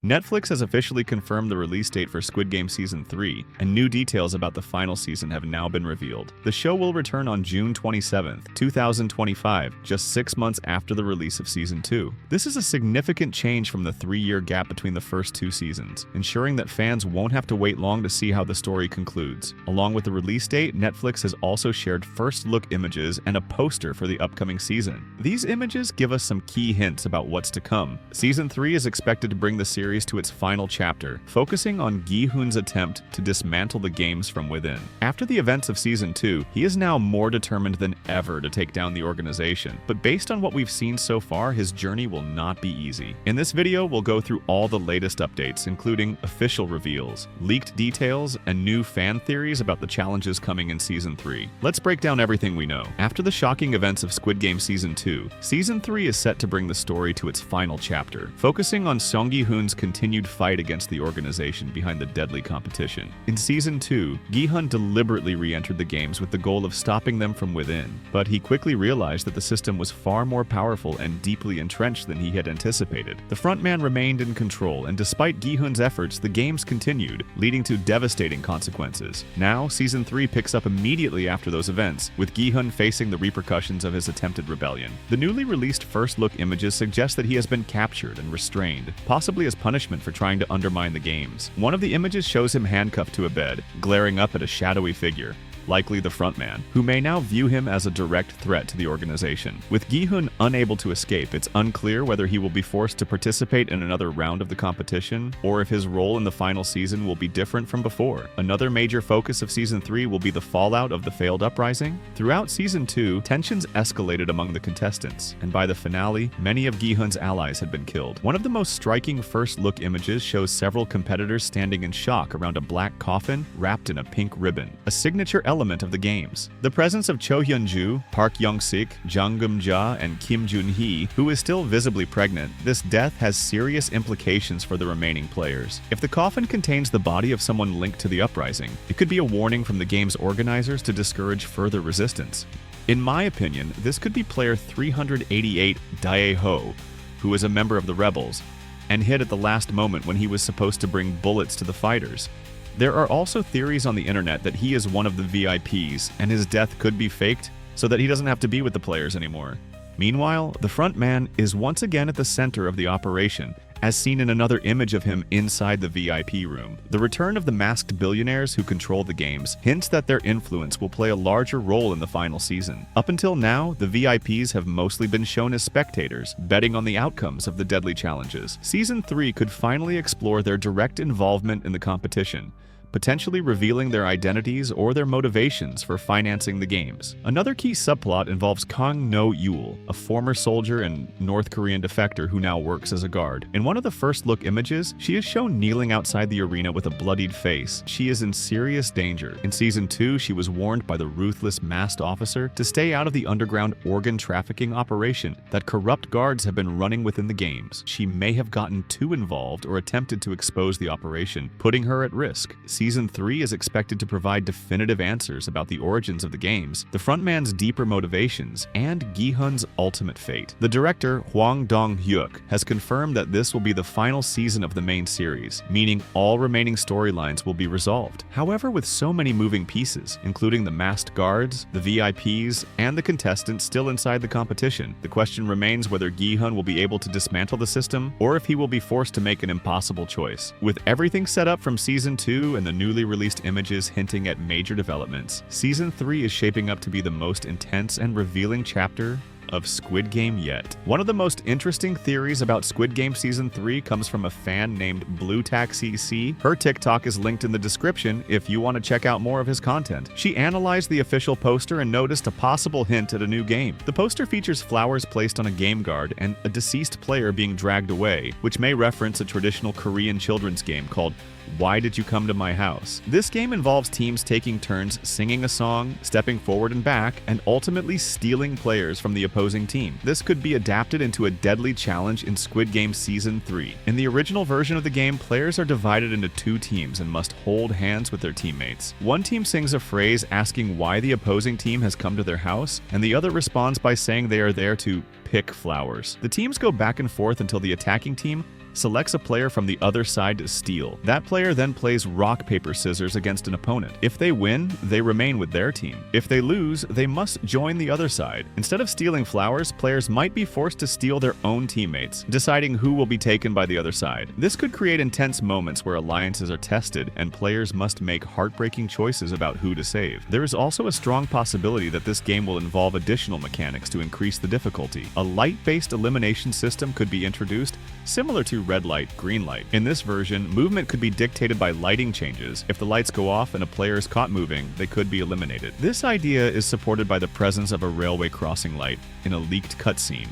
Netflix has officially confirmed the release date for Squid Game Season 3, and new details about the final season have now been revealed. The show will return on June 27, 2025, just 6 months after the release of Season 2. This is a significant change from the 3-year gap between the first 2 seasons, ensuring that fans won't have to wait long to see how the story concludes. Along with the release date, Netflix has also shared first-look images and a poster for the upcoming season. These images give us some key hints about what's to come. Season 3 is expected to bring the series to its final chapter, focusing on Gi-hun's attempt to dismantle the games from within. After the events of Season 2, he is now more determined than ever to take down the organization, but based on what we've seen so far, his journey will not be easy. In this video, we'll go through all the latest updates, including official reveals, leaked details, and new fan theories about the challenges coming in Season 3. Let's break down everything we know. After the shocking events of Squid Game Season 2, Season 3 is set to bring the story to its final chapter, focusing on Gi-hun's continued fight against the organization behind the deadly competition. In Season 2, Gi-hun deliberately re-entered the games with the goal of stopping them from within, but he quickly realized that the system was far more powerful and deeply entrenched than he had anticipated. The frontman remained in control, and despite Gi-hun's efforts, the games continued, leading to devastating consequences. Now, Season 3 picks up immediately after those events, with Gi-hun facing the repercussions of his attempted rebellion. The newly released first-look images suggest that he has been captured and restrained, possibly as punishment for trying to undermine the games. One of the images shows him handcuffed to a bed, glaring up at a shadowy figure, likely the frontman, who may now view him as a direct threat to the organization. With Gi-hun unable to escape, it's unclear whether he will be forced to participate in another round of the competition, or if his role in the final season will be different from before. Another major focus of Season 3 will be the fallout of the failed uprising. Throughout Season 2, tensions escalated among the contestants, and by the finale, many of Gi-hun's allies had been killed. One of the most striking first-look images shows several competitors standing in shock around a black coffin wrapped in a pink ribbon, a signature element of the games. The presence of Cho Hyun-ju, Park Young-sik, Jang Geum-ja, and Kim Jun-hee, who is still visibly pregnant, this death has serious implications for the remaining players. If the coffin contains the body of someone linked to the uprising, it could be a warning from the game's organizers to discourage further resistance. In my opinion, this could be player 388 Dae-ho, who is a member of the rebels, and hit at the last moment when he was supposed to bring bullets to the fighters. There are also theories on the internet that he is one of the VIPs, and his death could be faked so that he doesn't have to be with the players anymore. Meanwhile, the front man is once again at the center of the operation, as seen in another image of him inside the VIP room. The return of the masked billionaires who control the games hints that their influence will play a larger role in the final season. Up until now, the VIPs have mostly been shown as spectators, betting on the outcomes of the deadly challenges. Season 3 could finally explore their direct involvement in the competition, potentially revealing their identities or their motivations for financing the games. Another key subplot involves Kang No-yul, a former soldier and North Korean defector who now works as a guard. In one of the first-look images, she is shown kneeling outside the arena with a bloodied face. She is in serious danger. In Season 2, she was warned by the ruthless masked officer to stay out of the underground organ trafficking operation that corrupt guards have been running within the games. She may have gotten too involved or attempted to expose the operation, putting her at risk. Season 3 is expected to provide definitive answers about the origins of the games, the frontman's deeper motivations, and Gi-hun's ultimate fate. The director, Hwang Dong-hyuk, has confirmed that this will be the final season of the main series, meaning all remaining storylines will be resolved. However, with so many moving pieces, including the masked guards, the VIPs, and the contestants still inside the competition, the question remains whether Gi-hun will be able to dismantle the system, or if he will be forced to make an impossible choice. With everything set up from Season 2 and the newly released images hinting at major developments, Season 3 is shaping up to be the most intense and revealing chapter of Squid Game yet. One of the most interesting theories about Squid Game Season 3 comes from a fan named Blue Taxi C. Her TikTok is linked in the description if you want to check out more of his content. She analyzed the official poster and noticed a possible hint at a new game. The poster features flowers placed on a game guard and a deceased player being dragged away, which may reference a traditional Korean children's game called Why Did You Come to My House? This game involves teams taking turns singing a song, stepping forward and back, and ultimately stealing players from the opposing team. This could be adapted into a deadly challenge in Squid Game Season 3. In the original version of the game, players are divided into 2 teams and must hold hands with their teammates. One team sings a phrase asking why the opposing team has come to their house, and the other responds by saying they are there to pick flowers. The teams go back and forth until the attacking team selects a player from the other side to steal. That player then plays rock, paper, scissors against an opponent. If they win, they remain with their team. If they lose, they must join the other side. Instead of stealing flowers, players might be forced to steal their own teammates, deciding who will be taken by the other side. This could create intense moments where alliances are tested and players must make heartbreaking choices about who to save. There is also a strong possibility that this game will involve additional mechanics to increase the difficulty. A light-based elimination system could be introduced, similar to red light, green light. In this version, movement could be dictated by lighting changes. If the lights go off and a player is caught moving, they could be eliminated. This idea is supported by the presence of a railway crossing light in a leaked cutscene,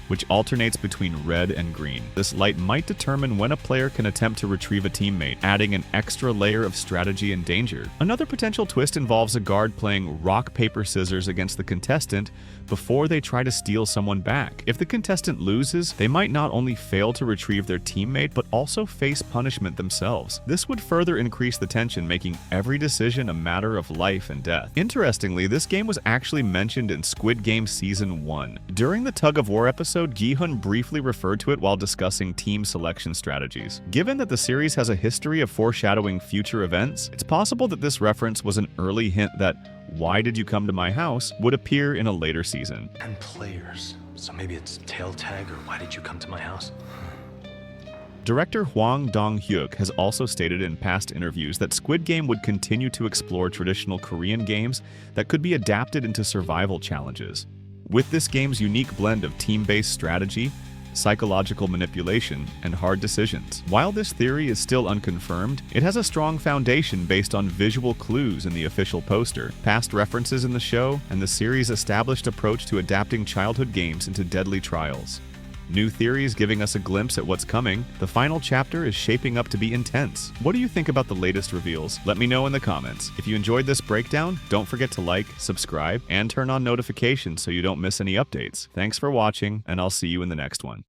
which alternates between red and green. This light might determine when a player can attempt to retrieve a teammate, adding an extra layer of strategy and danger. Another potential twist involves a guard playing rock, paper, scissors against the contestant before they try to steal someone back. If the contestant loses, they might not only fail to retrieve their teammate, but also face punishment themselves. This would further increase the tension, making every decision a matter of life and death. Interestingly, this game was actually mentioned in Squid Game Season 1. During the tug-of-war episode, Gi-hun briefly referred to it while discussing team selection strategies. Given that the series has a history of foreshadowing future events, it's possible that this reference was an early hint that "Why did you come to my house?" would appear in a later season. And players. So maybe it's tail tag or why did you come to my house? Director Hwang Dong-hyuk has also stated in past interviews that Squid Game would continue to explore traditional Korean games that could be adapted into survival challenges. With this game's unique blend of team-based strategy, psychological manipulation, and hard decisions. While this theory is still unconfirmed, it has a strong foundation based on visual clues in the official poster, past references in the show, and the series' established approach to adapting childhood games into deadly trials. New theories giving us a glimpse at what's coming. The final chapter is shaping up to be intense. What do you think about the latest reveals? Let me know in the comments. If you enjoyed this breakdown, don't forget to like, subscribe, and turn on notifications so you don't miss any updates. Thanks for watching, and I'll see you in the next one.